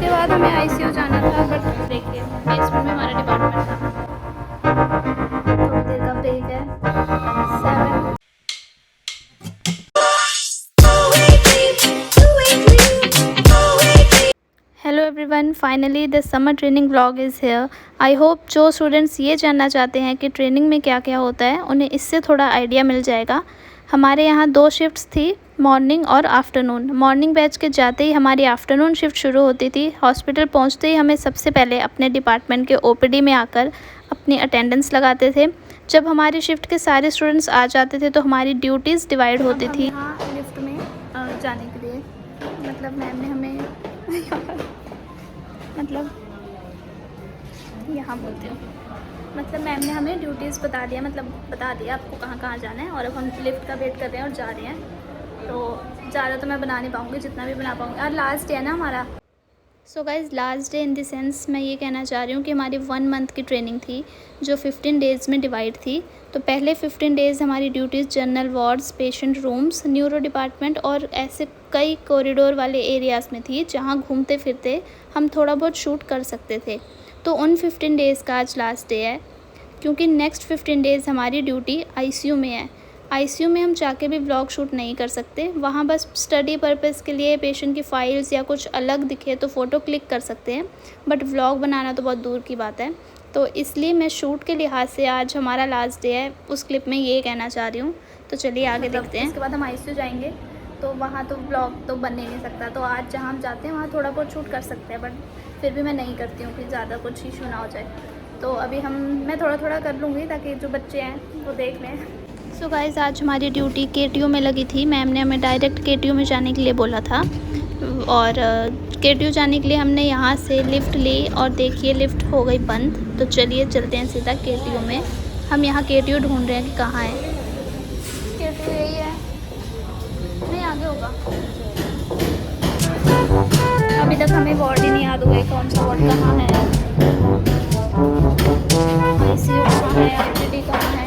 इसके बाद हमें आईसीयू जाना था, बट देखिए बेसमेंट में हमारा डिपार्टमेंट था। थोड़ी देर का ब्रेक है। 7 hello everyone, finally the summer training vlog is here. I hope जो स्टूडेंट्स ये जानना चाहते हैं कि ट्रेनिंग में क्या क्या होता है, उन्हें इससे थोड़ा आइडिया मिल जाएगा। हमारे यहाँ 2 शिफ्ट्स थी, मॉर्निंग और आफ्टरनून। मॉर्निंग बैच के जाते ही हमारी आफ्टरनून शिफ्ट शुरू होती थी। हॉस्पिटल पहुँचते ही हमें सबसे पहले अपने डिपार्टमेंट के ओपीडी में आकर अपनी अटेंडेंस लगाते थे। जब हमारी शिफ्ट के सारे स्टूडेंट्स आ जाते थे तो हमारी ड्यूटीज़ डिवाइड होती थी। यहाँ लिफ्ट में जाने के लिए मतलब मैम ने हमें मतलब यहाँ बोलती हूँ, मतलब मैम ने हमें ड्यूटीज़ बता दिया, मतलब बता दिया आपको कहाँ कहाँ जाना है। और अब हम लिफ्ट का वेट कर रहे हैं और जा रहे हैं। तो ज़्यादा तो मैं बना नहीं पाऊँगी, जितना भी बना पाऊँगी। और लास्ट डे है ना हमारा। So guys, last day in the sense मैं ये कहना चाह रही हूँ कि हमारी 1 मंथ की ट्रेनिंग थी जो 15 डेज़ में डिवाइड थी। तो पहले 15 डेज़ हमारी duties general wards, patient rooms, neuro department और ऐसे कई कॉरिडोर वाले एरियाज़ में थी जहाँ घूमते फिरते हम थोड़ा बहुत शूट कर सकते थे। तो उन 15 डेज़ का आज लास्ट डे है, क्योंकि नेक्स्ट 15 डेज़ हमारी ड्यूटी आईसीयू में है। आईसीयू में हम जाके भी व्लॉग शूट नहीं कर सकते, वहाँ बस स्टडी पर्पज़ के लिए पेशेंट की फ़ाइल्स या कुछ अलग दिखे तो फ़ोटो क्लिक कर सकते हैं, बट व्लॉग बनाना तो बहुत दूर की बात है। तो इसलिए मैं शूट के लिहाज से आज हमारा लास्ट डे है, उस क्लिप में ये कहना चाह रही हूँ। तो चलिए आगे देखते हैं। इसके बाद हम आईसीयू जाएंगे तो वहाँ तो व्लॉग तो बन ही नहीं सकता। तो आज जहाँ हम जाते हैं वहाँ थोड़ा बहुत शूट कर सकते हैं, बट फिर भी मैं नहीं करती हूँ कि ज़्यादा कुछ इशू ना हो जाए। तो अभी मैं थोड़ा थोड़ा कर लूँगी ताकि जो बच्चे हैं वो देख लें। सो गाइज़, आज हमारी ड्यूटी केटीयू में लगी थी। मैम ने हमें डायरेक्ट केटीयू में जाने के लिए बोला था और केटीयू जाने के लिए हमने यहाँ से लिफ़्ट ली और देखिए लिफ़्ट हो गई बंद। तो चलिए चलते हैं सीधा केटीयू में। हम यहाँ केटीयू ढूंढ रहे हैं कि कहाँ है। केटीयू यही है, नहीं आगे होगा। अभी तक हमें वार्ड ही नहीं याद हुए कौन सा वार्ड कहाँ है, आईसीयू कहाँ है, आईपीडी कहाँ है,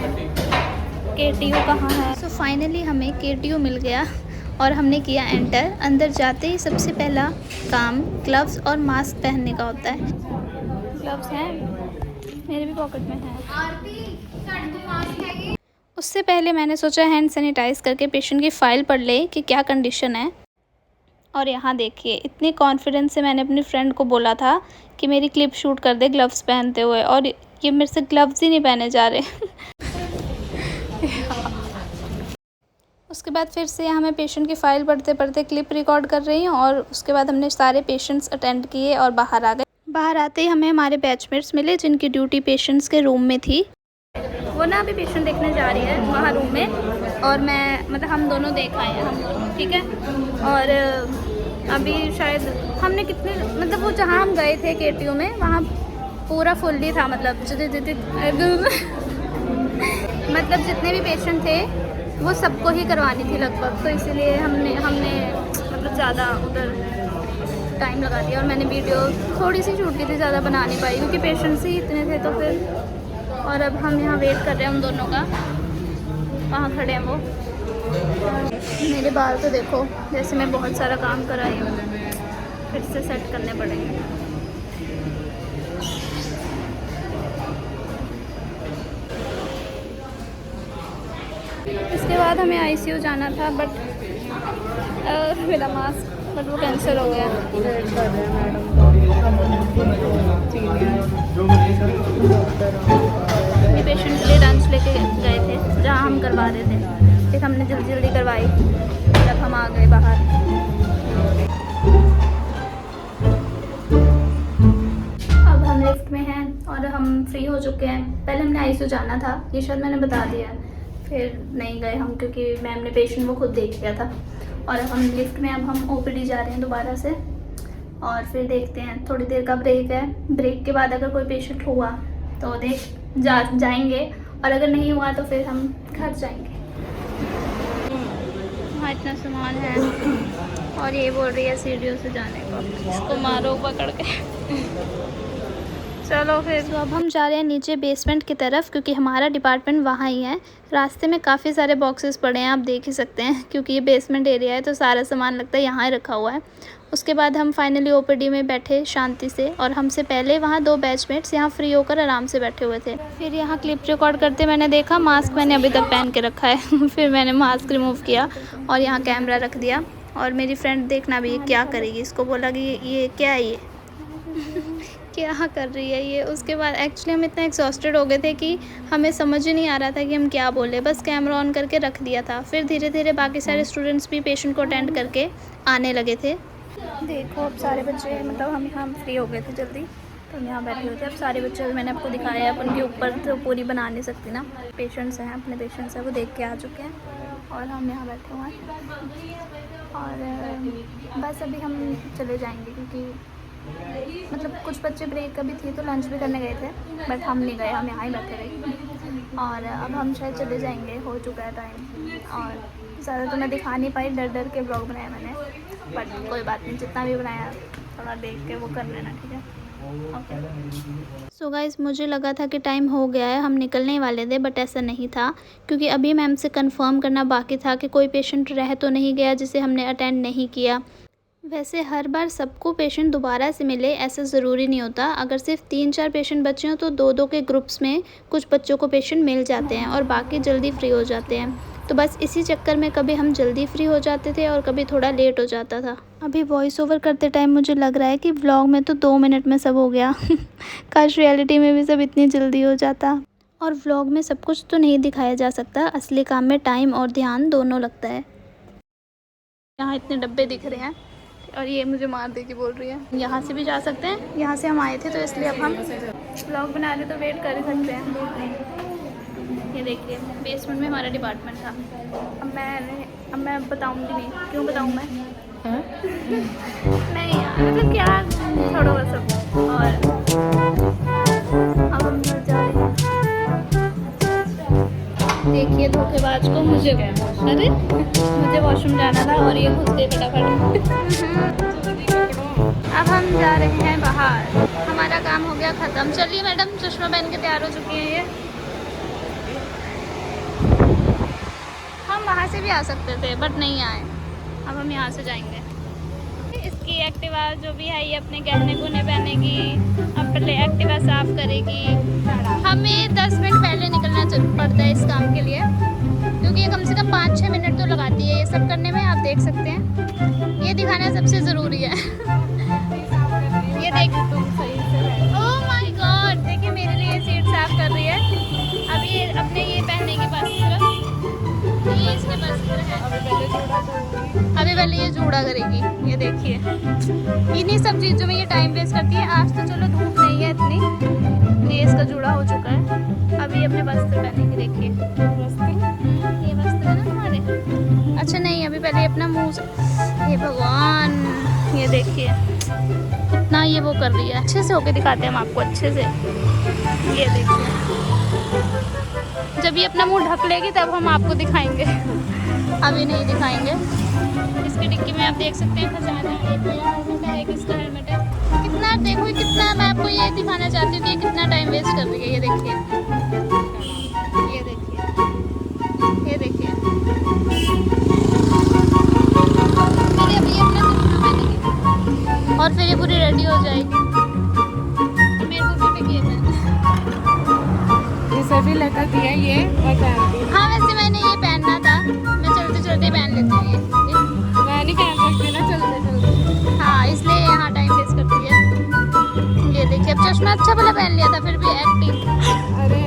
केटीयू कहाँ है। सो फाइनली हमें केटीयू मिल गया और हमने किया एंटर। अंदर जाते ही सबसे पहला काम ग्लव्स और मास्क पहनने का होता है। ग्लव्स हैं, मेरे भी पॉकेट में है। उससे पहले मैंने सोचा हैंड सैनिटाइज़ करके पेशेंट की फ़ाइल पढ़ ले कि क्या कंडीशन है। और यहाँ देखिए, इतनी कॉन्फिडेंस से मैंने अपनी फ्रेंड को बोला था कि मेरी क्लिप शूट कर दे ग्लव्स पहनते हुए, और ये मेरे से ग्लव्स ही नहीं पहने जा रहे। उसके बाद फिर से यहाँ मैं पेशेंट की फ़ाइल पढ़ते पढ़ते क्लिप रिकॉर्ड कर रही हूँ और उसके बाद हमने सारे पेशेंट्स अटेंड किए और बाहर आ गए। बाहर आते ही हमें हमारे बैचमेट्स मिले जिनकी ड्यूटी पेशेंट्स के रूम में थी। वो ना अभी पेशेंट देखने जा रही है वहाँ रूम में, और मैं मतलब हम दोनों देख आए हैं, हम दोनों, ठीक है। और अभी शायद हमने कितने, मतलब वो जहाँ हम गए थे केटीयू में वहाँ पूरा फुल ही था, मतलब मतलब जितने भी पेशेंट थे वो सबको ही करवानी थी लगभग। तो इसीलिए हमने मतलब ज़्यादा उधर टाइम लगा दिया और मैंने वीडियो थोड़ी सी शूट की थी, ज़्यादा बना नहीं पाई क्योंकि पेशेंट्स ही इतने थे। तो फिर और अब हम यहाँ वेट कर रहे हैं उन दोनों का, वहाँ खड़े हैं वो। मेरे बाल तो देखो, जैसे मैं बहुत सारा काम कराई हूँ, फिर से सेट करने पड़ेंगे। इसके बाद हमें आईसीयू जाना था, बट मेरा मास्क बट वो कैंसिल हो गया। ये पेशेंट के लिए लंच लेके गए थे जहाँ हम करवा रहे थे, फिर हमने जल्दी जल्दी करवाई जब हम आ गए बाहर। अब हम लिफ्ट में हैं और हम फ्री हो चुके हैं। पहले हमने आईसीयू जाना था, ये शायद मैंने बता दिया, फिर नहीं गए हम क्योंकि मैम ने पेशेंट को खुद देख लिया था। और अब हम लिफ्ट में, अब हम ओपीडी जा रहे हैं दोबारा से, और फिर देखते हैं। थोड़ी देर का ब्रेक है, ब्रेक के बाद अगर कोई पेशेंट हुआ तो जाएंगे, और अगर नहीं हुआ तो फिर हम घर जाएंगे। वहाँ इतना सामान है और ये बोल रही है सीढ़ियों से जाने को, इसको मारो पकड़ के। चलो फिर। तो अब हम जा रहे हैं नीचे बेसमेंट की तरफ, क्योंकि हमारा डिपार्टमेंट वहाँ ही है। रास्ते में काफ़ी सारे बॉक्सेस पड़े हैं, आप देख ही सकते हैं, क्योंकि ये बेसमेंट एरिया है तो सारा सामान लगता है यहाँ ही रखा हुआ है। उसके बाद हम फाइनली ओपीडी में बैठे शांति से, और हमसे पहले वहाँ 2 बैचमेट्स यहाँ फ्री होकर आराम से बैठे हुए थे। फिर यहाँ क्लिप रिकॉर्ड करते मैंने देखा मास्क मैंने अभी तक पहन के रखा है। फिर मैंने मास्क रिमूव किया और यहाँ कैमरा रख दिया। और मेरी फ्रेंड देखना भी ये क्या करेगी, इसको बोला कि ये क्या है, ये क्या कर रही है ये। उसके बाद एक्चुअली हम इतना एग्जॉस्टेड हो गए थे कि हमें समझ ही नहीं आ रहा था कि हम क्या बोले, बस कैमरा ऑन करके रख दिया था। फिर धीरे धीरे बाकी सारे स्टूडेंट्स भी पेशेंट को अटेंड करके आने लगे थे। देखो अब सारे बच्चे, मतलब हम यहाँ फ्री हो गए थे जल्दी, तो हम यहाँ बैठे हुए थे। अब सारे बच्चे मैंने आपको दिखाया है, अब उनके ऊपर तो पूरी बना नहीं सकती ना, पेशेंट्स हैं, अपने पेशेंट्स हैं, वो देख के आ चुके हैं और हम यहाँ बैठे हुए हैं। और बस अभी हम चले जाएंगे क्योंकि मतलब कुछ बच्चे ब्रेक का भी थे तो लंच भी करने गए थे, बट हम नहीं गए, हम यहाँ ही बैठे रहे। और अब हम शायद चले जाएंगे, हो चुका है टाइम। और ज़्यादा तो मैं दिखा नहीं पाई, डर डर के ब्लॉग बनाया मैंने, बट कोई बात नहीं, जितना भी बनाया थोड़ा देख के वो कर लेना, ठीक है। सो गाइस, मुझे लगा था कि टाइम हो गया है, हम निकलने ही वाले थे, बट ऐसा नहीं था क्योंकि अभी मैम से कंफर्म करना बाकी था कि कोई पेशेंट रह तो नहीं गया जिसे हमने अटेंड नहीं किया। वैसे हर बार सबको पेशेंट दोबारा से मिले ऐसा ज़रूरी नहीं होता। अगर सिर्फ 3-4 पेशेंट बचे हों तो 2-2 के ग्रुप्स में कुछ बच्चों को पेशेंट मिल जाते हैं और बाकी जल्दी फ्री हो जाते हैं। तो बस इसी चक्कर में कभी हम जल्दी फ्री हो जाते थे और कभी थोड़ा लेट हो जाता था। अभी वॉइस ओवर करते टाइम मुझे लग रहा है कि व्लॉग में तो 2 मिनट में सब हो गया। काश रियलिटी में भी सब इतनी जल्दी हो जाता। और व्लॉग में सब कुछ तो नहीं दिखाया जा सकता, असली काम में टाइम और ध्यान दोनों लगता है। यहाँ इतने डब्बे दिख रहे हैं और ये मुझे मार देगी बोल रही है। यहाँ से भी जा सकते हैं, यहाँ से हम आए थे तो इसलिए अब हम व्लॉग बना रहे तो वेट कर ही सकते हैं। ये देखिए बेसमेंट में हमारा डिपार्टमेंट था। अब मैं बताऊंगी नहीं, क्यों बताऊँ मैं? नहीं यार, मतलब क्या, छोड़ो वो सब। और अब हम जा रहे हैं। देखिए धोखेबाज को, मुझे वॉशरूम जाना था और ये घुस गए फटाफट। अब हम जा रहे हैं बाहर, हमारा काम हो गया ख़त्म। चलिए मैडम, चश्मा पहन के तैयार हो चुकी हैं ये। हम वहाँ से भी आ सकते थे बट नहीं आए, अब हम यहाँ से जाएंगे। इसकी एक्टिवा जो भी है ये अपने गहने गुने पहनेगी, अपने एक्टिवा साफ करेगी। हमें 10 मिनट पहले निकलना पड़ता है इस काम के लिए क्योंकि ये कम से कम 5-6 मिनट तो लगाती है ये सब करने में। आप देख सकते हैं, ये दिखाना सबसे ज़रूरी है। ये देख, ओह माय गॉड, देखिए मेरे लिए सीट साफ कर रही है। अब ये अपने ये पहनने के पास ये इसके पास है, अभी पहले ये जूड़ा करेगी। ये देखिए इन्हीं सब चीज़ों में ये टाइम वेस्ट करती है। आज तो चलो धूप नहीं है इतनी, ये इसका जूड़ा हो चुका है। अभी अपने वस्त्र पहनेगी, देखिए ये वस्त्र है ना हमारे। अच्छा नहीं, अभी पहले अपना मुँह, ये भगवान, ये देखिए कितना ये वो कर रही है। अच्छे से होके दिखाते हैं हम आपको, अच्छे से। ये देखिए जब ये अपना मुंह ढक लेगी तब हम आपको दिखाएंगे, अभी नहीं दिखाएंगे। इसकी डिक्की में आप देख सकते हैं खजाना, एक मेरा हेलमेट है, एक इसका हेलमेट है। कितना देखो, कितना मैं आपको ये दिखाना चाहती हूँ कि ये कितना टाइम वेस्ट कर रही है। ये देखिए, ये देखिए, ये देखिए। फिर अभी अपना चश्मा पहनेगी और फिर ये पूरी रेडी हो जाएगी। मेरे को भी किए मैंने सभी लगा दिया ये और हाँ, वैसे मैंने ये पहनना था, मैं चलते चलते पहन लेती हूँ ये। मैं नहीं पहन सकती ना चलते चलते। हाँ, इसलिए यहाँ टाइम वेस्ट करती है। ये देखिए अब चश्मा अच्छा भला पहन लिया था फिर भी एक्टिंग। अरे